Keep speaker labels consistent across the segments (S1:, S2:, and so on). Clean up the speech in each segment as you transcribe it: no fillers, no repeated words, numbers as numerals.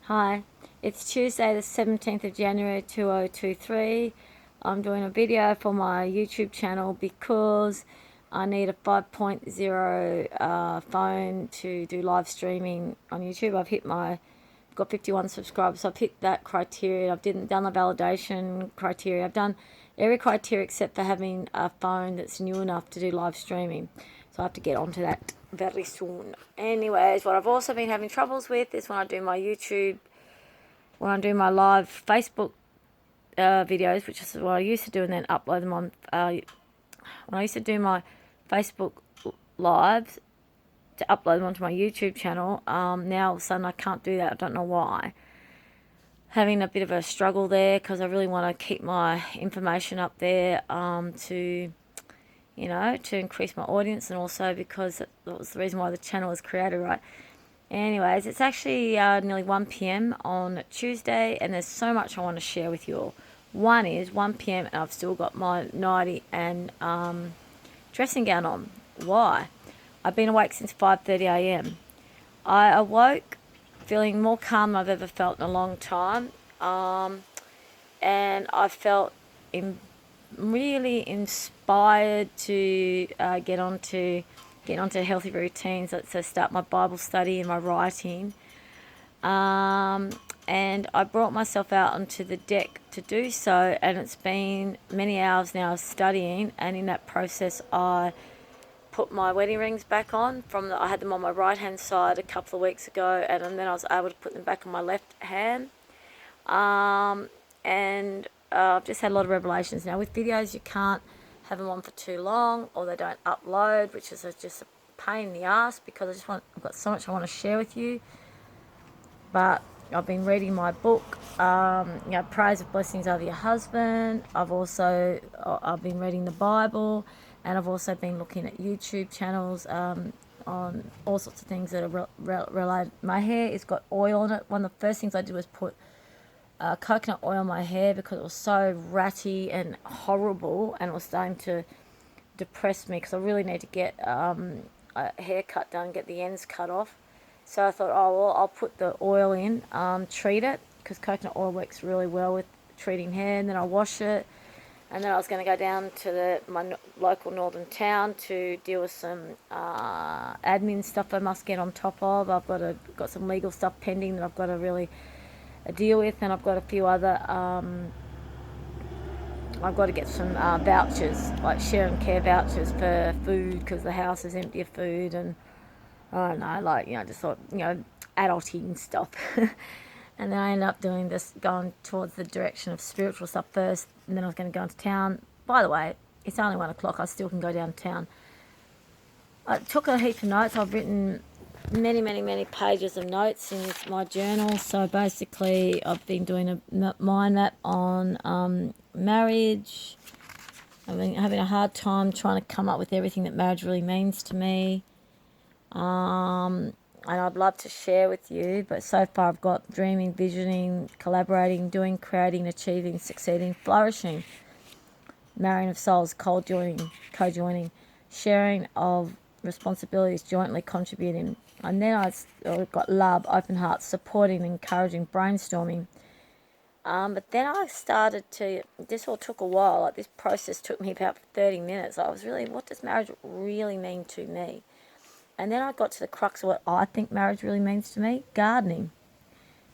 S1: Hi, it's Tuesday the 17th of January 2023. I'm doing a video for my YouTube channel because I need a 5.0 phone to do live streaming on YouTube. I've got 51 subscribers, so I've hit that criteria. I've done the validation criteria. I've done every criteria except for having a phone that's new enough to do live streaming. So I have to get onto that very soon. Anyways, what I've also been having troubles with is when I do my live Facebook videos, which is what I used to do, and then upload them on. When I used to do my Facebook lives to upload them onto my YouTube channel, now all of a sudden I can't do that. I don't know why. Having a bit of a struggle there because I really want to keep my information up there to increase my audience, and also because that was the reason why the channel was created, right? Anyways, it's actually nearly 1 p.m. on Tuesday, and there's so much I want to share with you all. One is 1 p.m. and I've still got my nightie and dressing gown on. Why? I've been awake since 5:30 a.m. I awoke feeling more calm than I've ever felt in a long time, and I felt really inspired to get onto healthy routines. So start my Bible study and my writing. And I brought myself out onto the deck to do so, and it's been many hours now of studying, and in that process I put my wedding rings back on. I had them on my right hand side a couple of weeks ago, and then I was able to put them back on my left hand. And I've just had a lot of revelations. Now with videos you can't have them on for too long, or they don't upload, which is just a pain in the ass, because I've got so much I want to share with you. But I've been reading my book, Praise of Blessings Over Your Husband. I've been reading the Bible, and I've also been looking at YouTube channels on all sorts of things that are related. My hair has got oil on it. One of the first things I did was put coconut oil on my hair because it was so ratty and horrible, and it was starting to depress me because I really need to get a haircut done, get the ends cut off. So I thought, oh, well, I'll put the oil in, treat it, because coconut oil works really well with treating hair, and then I'll wash it. And then I was going to go down to my local northern town to deal with some admin stuff I must get on top of. I've got some legal stuff pending that I've got to really deal with, and I've got a few other I've got to get some vouchers, like share and care vouchers for food, because the house is empty of food, and I don't know, just thought, adult eating stuff. And then I ended up going towards the direction of spiritual stuff first, and then I was going to go into town. By the way, it's only 1 o'clock, I still can go downtown. I took a heap of notes. I've written many pages of notes in my journal. So basically I've been doing a mind map on marriage. I've been having a hard time trying to come up with everything that marriage really means to me. And I'd love to share with you, but so far I've got dreaming, visioning, collaborating, doing, creating, achieving, succeeding, flourishing, marrying of souls, co-joining, sharing of responsibilities, jointly contributing. And then I've got love, open heart, supporting, encouraging, brainstorming. But then I started this all took a while. Like, this process took me about 30 minutes. I was really, what does marriage really mean to me? And then I got to the crux of what I think marriage really means to me: gardening,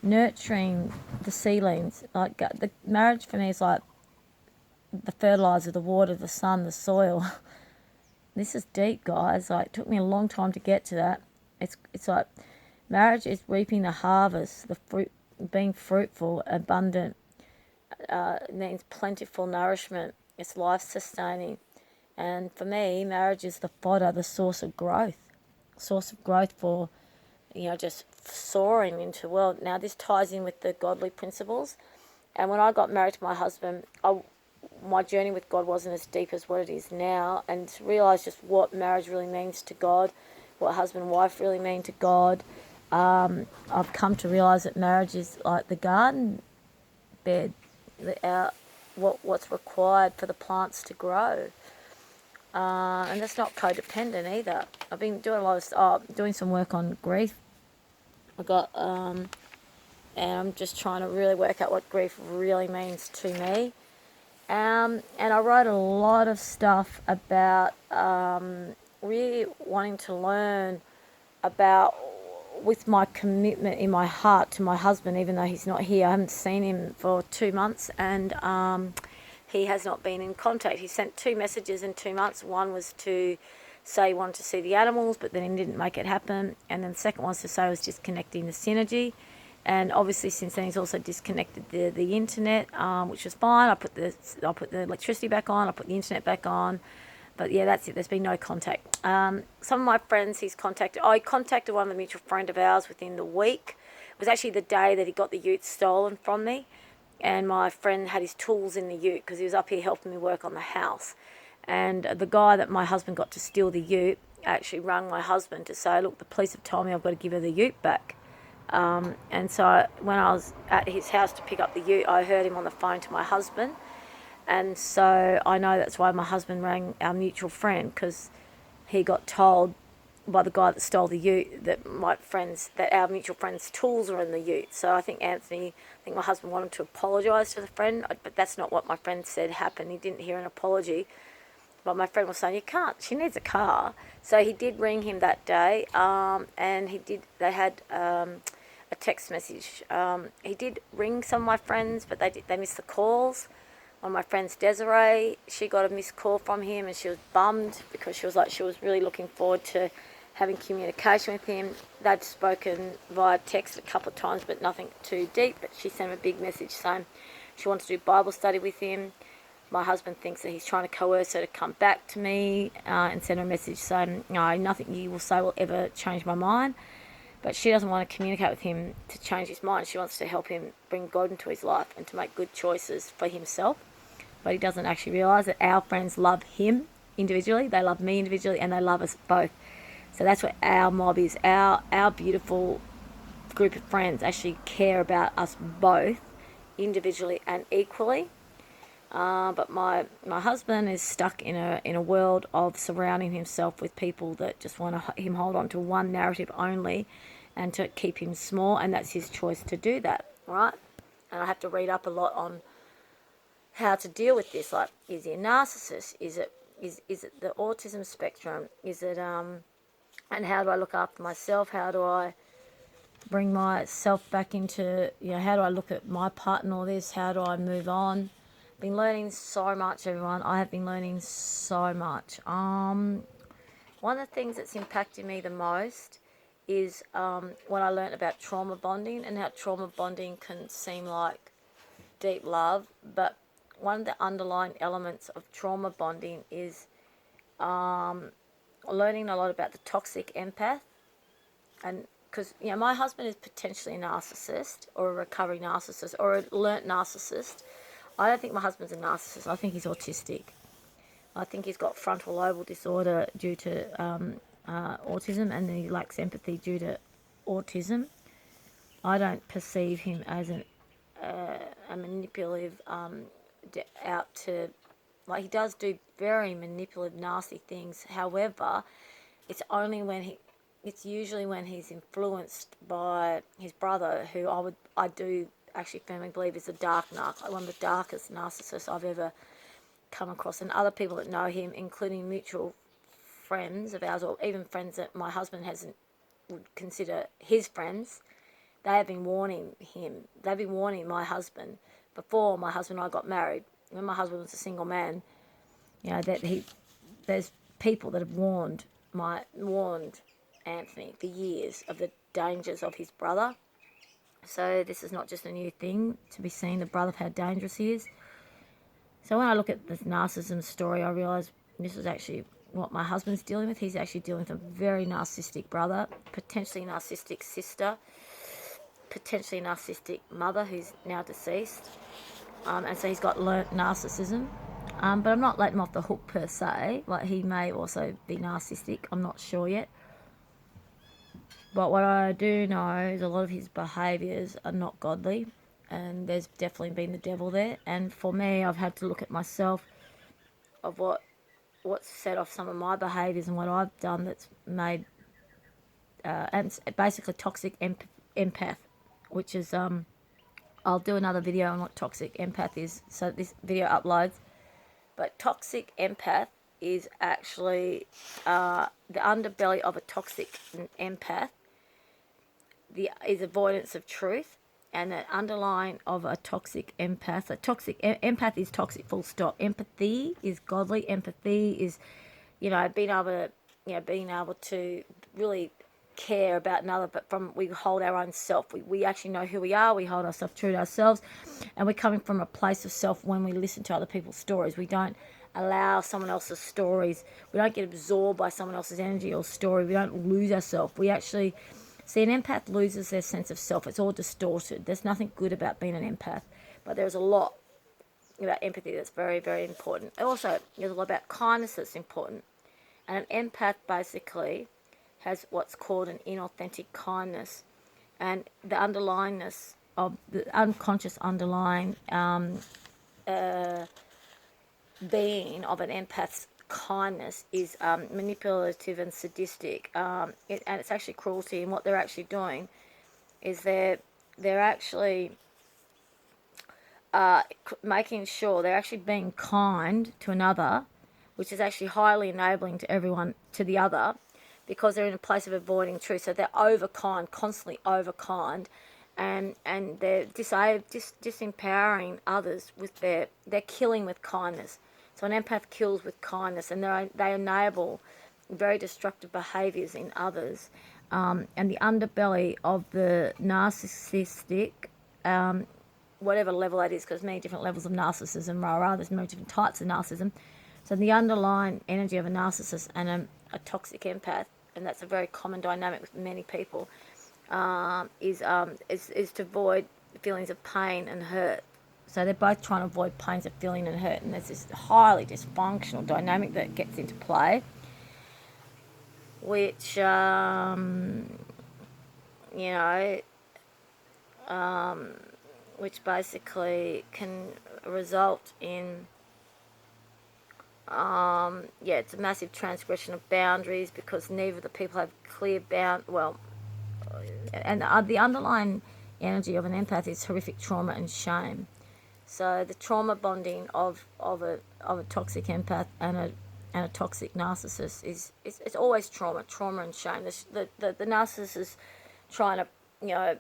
S1: nurturing the seedlings. Like, the marriage for me is like the fertilizer, the water, the sun, the soil. This is deep, guys. Like, it took me a long time to get to that. It's like marriage is reaping the harvest, the fruit, being fruitful, abundant. It means plentiful nourishment. It's life sustaining. And for me, marriage is the fodder, the source of growth for, just soaring into the world. Now, this ties in with the godly principles. And when I got married to my husband, my journey with God wasn't as deep as what it is now. And to realise just what marriage really means to God, what husband and wife really mean to God, I've come to realise that marriage is like the garden bed, what's required for the plants to grow. And that's not codependent either. I've been doing doing some work on grief. I got and I'm just trying to really work out what grief really means to me. And I wrote a lot of stuff about really wanting to learn about, with my commitment in my heart to my husband, even though he's not here. I haven't seen him for 2 months, and he has not been in contact. He sent 2 messages in 2 months. One was to say he wanted to see the animals, but then he didn't make it happen. And then the second one was to say he was disconnecting the synergy. And obviously since then he's also disconnected the internet, which was fine. I put the electricity back on. I put the internet back on. But yeah, that's it. There's been no contact. Some of my friends he's contacted. I contacted one of the mutual friend of ours within the week. It was actually the day that he got the ute stolen from me. And my friend had his tools in the ute because he was up here helping me work on the house. And the guy that my husband got to steal the ute actually rang my husband to say, look, the police have told me I've got to give her the ute back. And so when I was at his house to pick up the ute, I heard him on the phone to my husband. And so I know that's why my husband rang our mutual friend, because he got told by the guy that stole the ute that our mutual friend's tools are in the ute. So I think my husband wanted to apologise to the friend, but that's not what my friend said happened. He didn't hear an apology. But my friend was saying, you can't, she needs a car. So he did ring him that day, and they had a text message. He did ring some of my friends, but they missed the calls. One of my friends, Desiree, she got a missed call from him, and she was bummed because she was really looking forward to having communication with him. They'd spoken via text a couple of times, but nothing too deep. But she sent him a big message saying she wants to do Bible study with him. My husband thinks that he's trying to coerce her to come back to me, and send her a message saying, no, nothing you will say will ever change my mind. But she doesn't want to communicate with him to change his mind. She wants to help him bring God into his life and to make good choices for himself. But he doesn't actually realise that our friends love him individually, they love me individually, and they love us both. So that's what our mob is. Our beautiful group of friends actually care about us both individually and equally. But my husband is stuck in a world of surrounding himself with people that just want him hold on to one narrative only, and to keep him small, and that's his choice to do that, right? And I have to read up a lot on how to deal with this. Like, is he a narcissist? Is it the autism spectrum? Is it and how do I look after myself? How do I bring myself back into, how do I look at my part in all this? How do I move on? Been learning so much, everyone. I have been learning so much. One of the things that's impacted me the most is when I learned about trauma bonding, and how trauma bonding can seem like deep love, but one of the underlying elements of trauma bonding is learning a lot about the toxic empath. And because my husband is potentially a narcissist, or a recovering narcissist, or a learnt narcissist. I don't think my husband's a narcissist. I think he's autistic. I think he's got frontal lobe disorder due to autism, and he lacks empathy due to autism. I don't perceive him as a manipulative, out to, like, he does do very manipulative, nasty things. However, it's usually when he's influenced by his brother, who I do actually firmly believe is a dark narc, like one of the darkest narcissists I've ever come across. And other people that know him, including mutual friends of ours, or even friends that my husband would consider his friends, they have been warning him. They've been warning my husband before my husband and I got married. When my husband was a single man, there's people that have warned Anthony for years of the dangers of his brother. So this is not just a new thing to be seen, the brother, how dangerous he is. So when I look at this narcissism story, I realise this is actually what my husband's dealing with. He's actually dealing with a very narcissistic brother, potentially narcissistic sister, potentially narcissistic mother who's now deceased. And so he's got learnt narcissism. But I'm not letting him off the hook per se. Like, he may also be narcissistic. I'm not sure yet. But what I do know is a lot of his behaviours are not godly, and there's definitely been the devil there. And for me, I've had to look at myself of what's set off some of my behaviours and what I've done that's made, and basically toxic empath which is I'll do another video on what toxic empath is, so this video uploads. But toxic empath is actually the underbelly of a toxic empath. Is avoidance of truth, and the underlying of a toxic empath. A toxic empath is toxic. Full stop. Empathy is godly. Empathy is, being able to really care about another, but we hold our own self. We actually know who we are. We hold ourselves true to ourselves, and we're coming from a place of self when we listen to other people's stories. We don't allow someone else's stories. We don't get absorbed by someone else's energy or story. We don't lose ourselves. We actually see, an empath loses their sense of self. It's all distorted. There's nothing good about being an empath, but there's a lot about empathy that's very, very important. Also, there's a lot about kindness that's important. And an empath basically has what's called an inauthentic kindness, and the underlyingness of the unconscious underlying being of an empath's kindness is manipulative and sadistic, and it's actually cruelty. And what they're actually doing is they're actually making sure they're actually being kind to another, which is actually highly enabling to everyone, to the other, because they're in a place of avoiding truth. So they're overkind, constantly overkind, and they're disempowering others with they're killing with kindness. So an empath kills with kindness, and they enable very destructive behaviours in others. And the underbelly of the narcissistic, whatever level that is, because there's many different levels of narcissism, there's many different types of narcissism. So the underlying energy of a narcissist and a toxic empath, and that's a very common dynamic with many people, is to avoid feelings of pain and hurt. So they're both trying to avoid pains of feeling and hurt, and there's this highly dysfunctional dynamic that gets into play, which which basically can result in it's a massive transgression of boundaries, because neither of the people have clear and the underlying energy of an empath is horrific trauma and shame. So the trauma bonding of a toxic empath and a toxic narcissist is it's always trauma and shame. The narcissist is trying to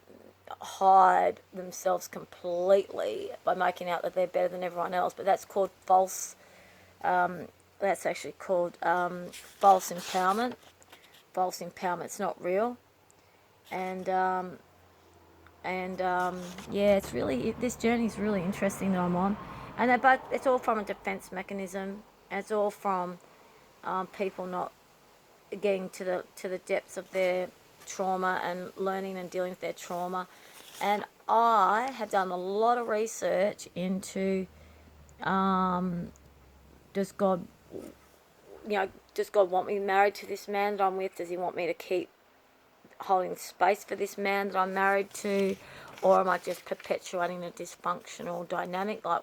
S1: hide themselves completely by making out that they're better than everyone else, but that's called false. That's actually called false empowerment. False empowerment's not real, and it's really, this journey is really interesting that I'm on, and it's all from a defense mechanism, and it's all from people not getting to the depths of their trauma and learning and dealing with their trauma. And I have done a lot of research into does God want me married to this man that I'm with? Does he want me to keep holding space for this man that I'm married to? Or am I just perpetuating a dysfunctional dynamic? Like,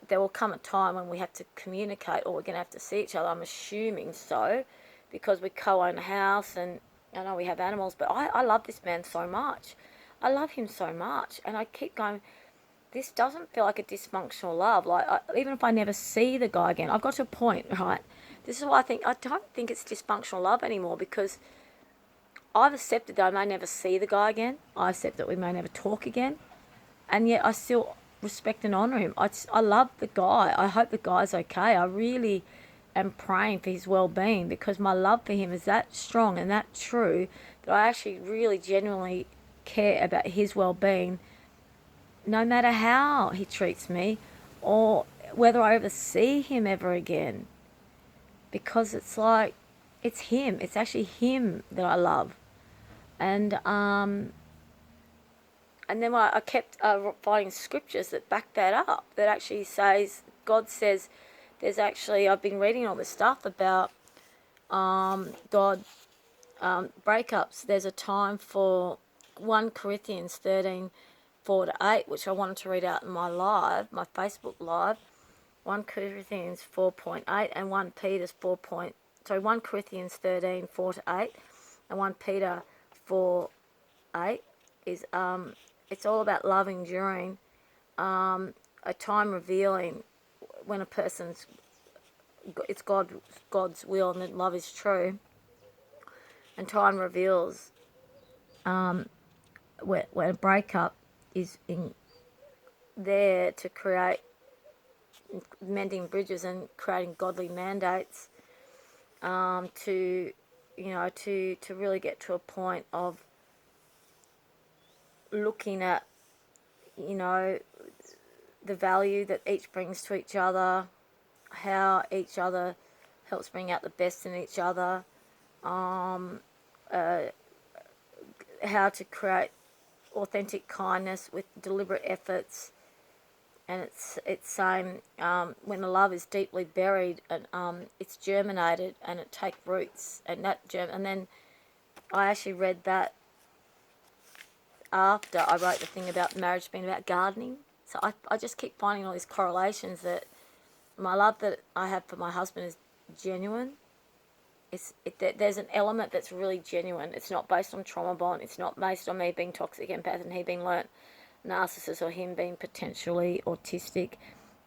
S1: there will come a time when we have to communicate, or we're going to have to see each other. I'm assuming so, because we co-own a house, and I know we have animals, but I love this man so much. I love him so much, and I keep going, this doesn't feel like a dysfunctional love. Like, even if I never see the guy again, I've got to a point, right? This is why I don't think it's dysfunctional love anymore, because I've accepted that I may never see the guy again. I accept that we may never talk again, and yet I still respect and honour him. I love the guy. I hope the guy's okay. I really am praying for his well-being, because my love for him is that strong and that true that I actually really genuinely care about his well-being, no matter how he treats me or whether I ever see him ever again. Because it's like, it's him. It's actually him that I love. And then I kept finding scriptures that back that up, that actually says, God says, there's actually, I've been reading all this stuff about God breakups. There's a time for 1 Corinthians 13:4-8, which I wanted to read out in my Facebook live. 1 Corinthians 4.8 and 1 Peter's 1 Corinthians 13:4-8 and 1 Peter 4:8 is it's all about love enduring, a time revealing when a person's, it's God's will and that love is true, and time reveals when a breakup is in there to create mending bridges and creating godly mandates, to to really get to a point of looking at you know the value that each brings to each other, how each other helps bring out the best in each other, how to create authentic kindness with deliberate efforts. And it's saying, when the love is deeply buried and it's germinated and it take roots, and and then I actually read that after I wrote the thing about marriage being about gardening. So I just keep finding all these correlations that my love that I have for my husband is genuine. There's an element that's really genuine. It's not based on trauma bond. It's not based on me being toxic empath and he being learnt narcissist or him being potentially autistic.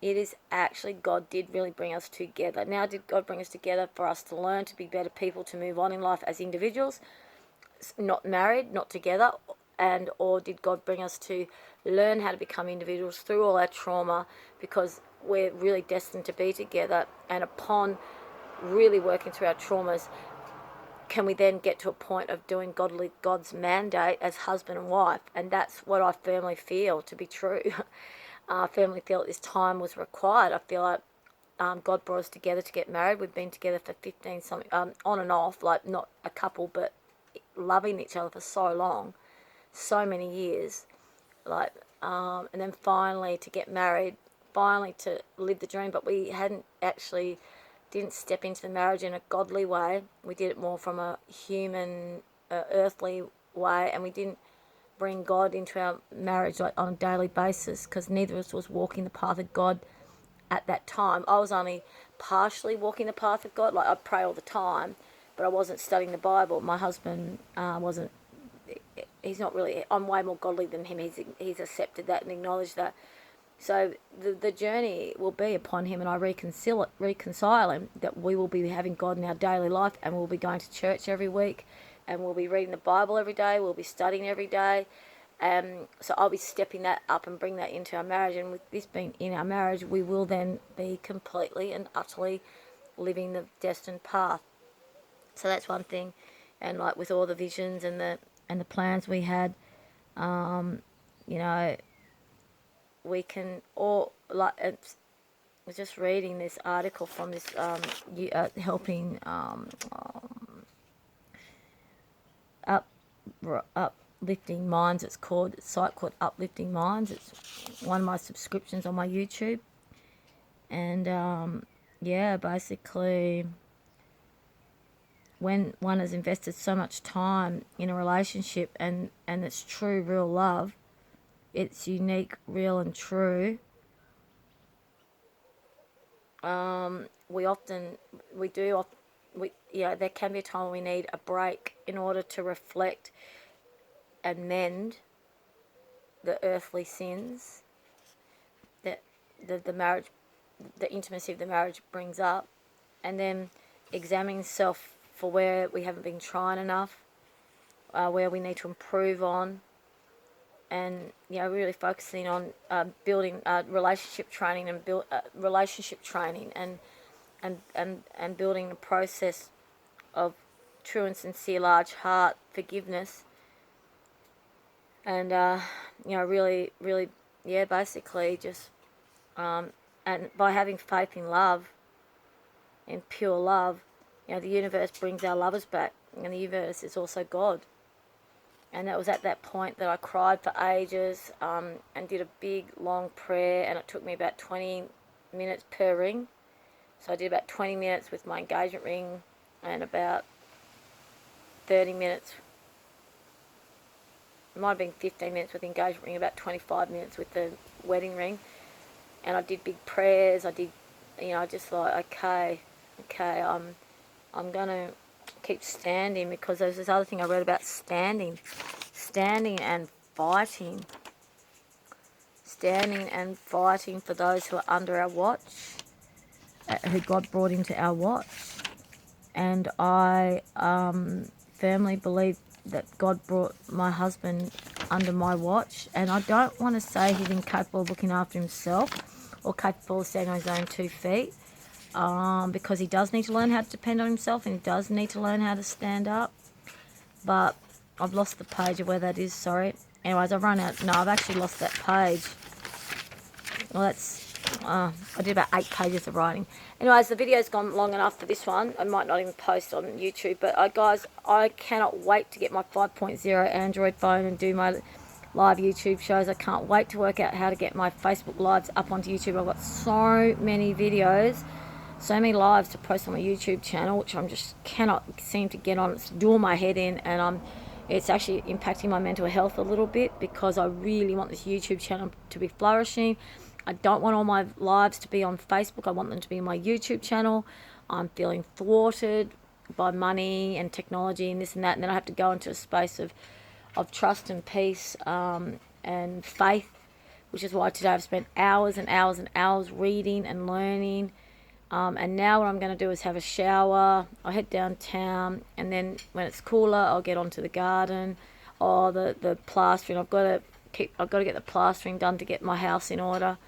S1: It is actually God did really bring us together. Now, did God bring us together for us to learn to be better people, to move on in life as individuals, not married, not together, and or did God bring us to learn how to become individuals through all our trauma, because we're really destined to be together, and upon really working through our traumas, can we then get to a point of doing God's mandate as husband and wife? And that's what I firmly feel to be true. I firmly feel that this time was required. I feel like God brought us together to get married. We've been together for 15 something, on and off, like not a couple, but loving each other for so long, so many years, like, and then finally to get married, finally to live the dream. But we didn't step into the marriage in a godly way. We did it more from a human, earthly way, and we didn't bring God into our marriage like on a daily basis, because neither of us was walking the path of God at that time. I was only partially walking the path of God. Like, I pray all the time, but I wasn't studying the Bible. My husband wasn't. He's not really. I'm way more godly than him. He's accepted that and acknowledged that. So the journey will be upon him and I reconcile him, that we will be having God in our daily life, and we'll be going to church every week, and we'll be reading the Bible every day, we'll be studying every day. So I'll be stepping that up and bring that into our marriage, and with this being in our marriage, we will then be completely and utterly living the destined path. So that's one thing. And like with all the visions and the plans we had, you know, we can all, like, I was just reading this article from this helping uplifting minds. It's called a site called Uplifting Minds. It's one of my subscriptions on my YouTube, and yeah, basically, when one has invested so much time in a relationship and it's true, real love, it's unique, real and true, there can be a time we need a break in order to reflect and mend the earthly sins that the marriage, the intimacy of the marriage brings up, and then examining self for where we haven't been trying enough, where we need to improve on, and really focusing on building relationship training and relationship training and building the process of true and sincere large heart forgiveness, and really basically just and by having faith in love, in pure love, the universe brings our lovers back, and the universe is also God. And that was at that point that I cried for ages, and did a big long prayer, and it took me about 20 minutes per ring. So I did about 20 minutes with my engagement ring, and about 30 minutes, it might have been 15 minutes with the engagement ring, about 25 minutes with the wedding ring. And I did big prayers. I did, just like, okay, I'm going to keep standing, because there's this other thing I read about standing and fighting. standing and fighting for those who are under our watch, who God brought into our watch. And I firmly believe that God brought my husband under my watch. And I don't want to say he's incapable of looking after himself or capable of standing on his own 2 feet, because he does need to learn how to depend on himself, and he does need to learn how to stand up. But I've lost the page of where that is, sorry. Anyways, I've run out. No, I've actually lost that page. Well, that's, I did about 8 pages of writing. Anyways, the video's gone long enough for this one. I might not even post on YouTube. But guys, I cannot wait to get my 5.0 Android phone and do my live YouTube shows. I can't wait to work out how to get my Facebook lives up onto YouTube. I've got so many videos, so many lives to post on my YouTube channel, which I'm just cannot seem to get on. It's doing my head in, and it's actually impacting my mental health a little bit, because I really want this YouTube channel to be flourishing. I don't want all my lives to be on Facebook. I want them to be on my YouTube channel. I'm feeling thwarted by money and technology and this and that, and then I have to go into a space of trust and peace and faith, which is why today I've spent hours and hours and hours reading and learning. And now what I'm going to do is have a shower. I'll head downtown, and then when it's cooler, I'll get onto the garden. Oh, the plastering. I've got to get the plastering done to get my house in order,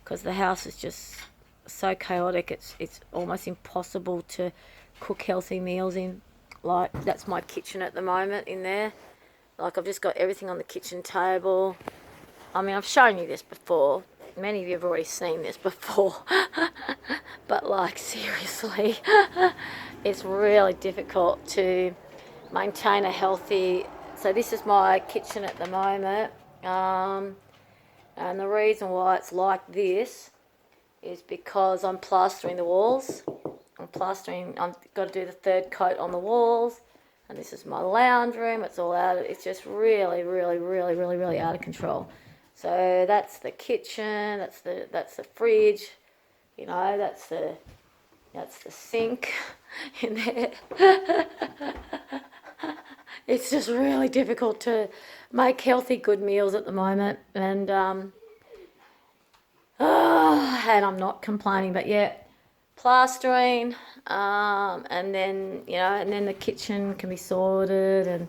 S1: because the house is just so chaotic. It's almost impossible to cook healthy meals in. Like, that's my kitchen at the moment in there. Like, I've just got everything on the kitchen table. I mean, I've shown you this before. Many of you have already seen this before. But, like, seriously, it's really difficult to maintain a healthy... So this is my kitchen at the moment. And the reason why it's like this is because I'm plastering the walls. I've got to do the 3rd coat on the walls. And this is my lounge room. It's all out. It's just really, really, really, really, really out of control. So that's the kitchen. That's the fridge. You know, that's the sink in there. It's just really difficult to make healthy, good meals at the moment, and I'm not complaining, but yeah, plastering, and then the kitchen can be sorted, and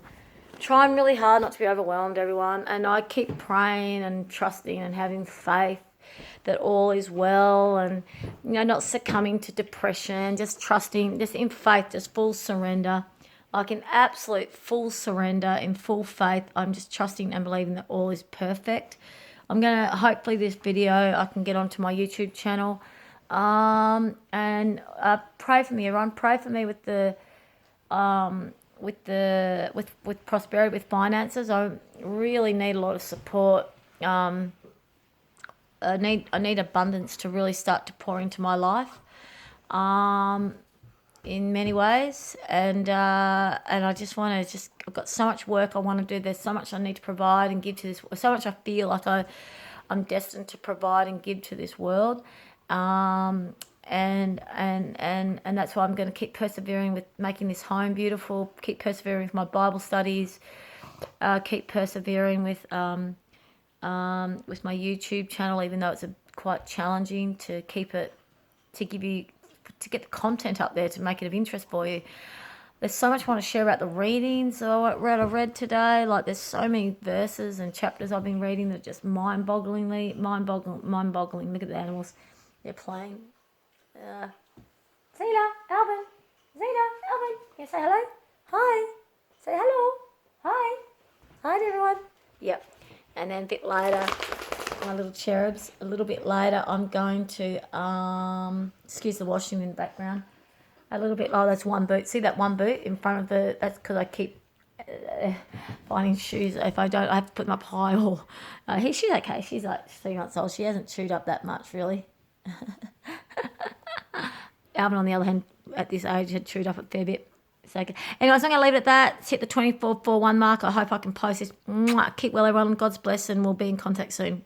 S1: trying really hard not to be overwhelmed, everyone. And I keep praying and trusting and having faith that all is well, and not succumbing to depression, just trusting, just in faith, just full surrender. Like, in absolute full surrender, in full faith, I'm just trusting and believing that all is perfect. I'm going to, hopefully this video, I can get onto my YouTube channel. And pray for me, everyone. Pray for me with with prosperity, with finances. I really need a lot of support. I need abundance to really start to pour into my life. In many ways, and I just want to I've got so much work I want to do. There's so much I need to provide and give to this, so much I feel like I'm destined to provide and give to this world, and that's why I'm going to keep persevering with making this home beautiful, keep persevering with my Bible studies, keep persevering with my YouTube channel, even though it's quite challenging to keep it, to get the content up there to make it of interest for you. There's so much I want to share about the readings that I read today. Like, there's so many verses and chapters I've been reading that are just mind-boggling. Look at the animals. They're playing. Zena, Alvin. You say hello? Hi. Say hello. Hi. Hi to everyone. Yep. And then a bit later, my little cherubs, a little bit later, I'm going to, excuse the washing in the background, a little bit, oh, that's one boot. See that one boot in front of that's because I keep finding shoes. If I don't, I have to put them up high. Or she's okay. She's like 3 months old. She hasn't chewed up that much, really. Alvin, on the other hand, at this age, had chewed up a fair bit. So, anyways, I'm going to leave it at that. It's hit the 24:41 mark. I hope I can post this. Keep well, everyone. God's bless, and we'll be in contact soon.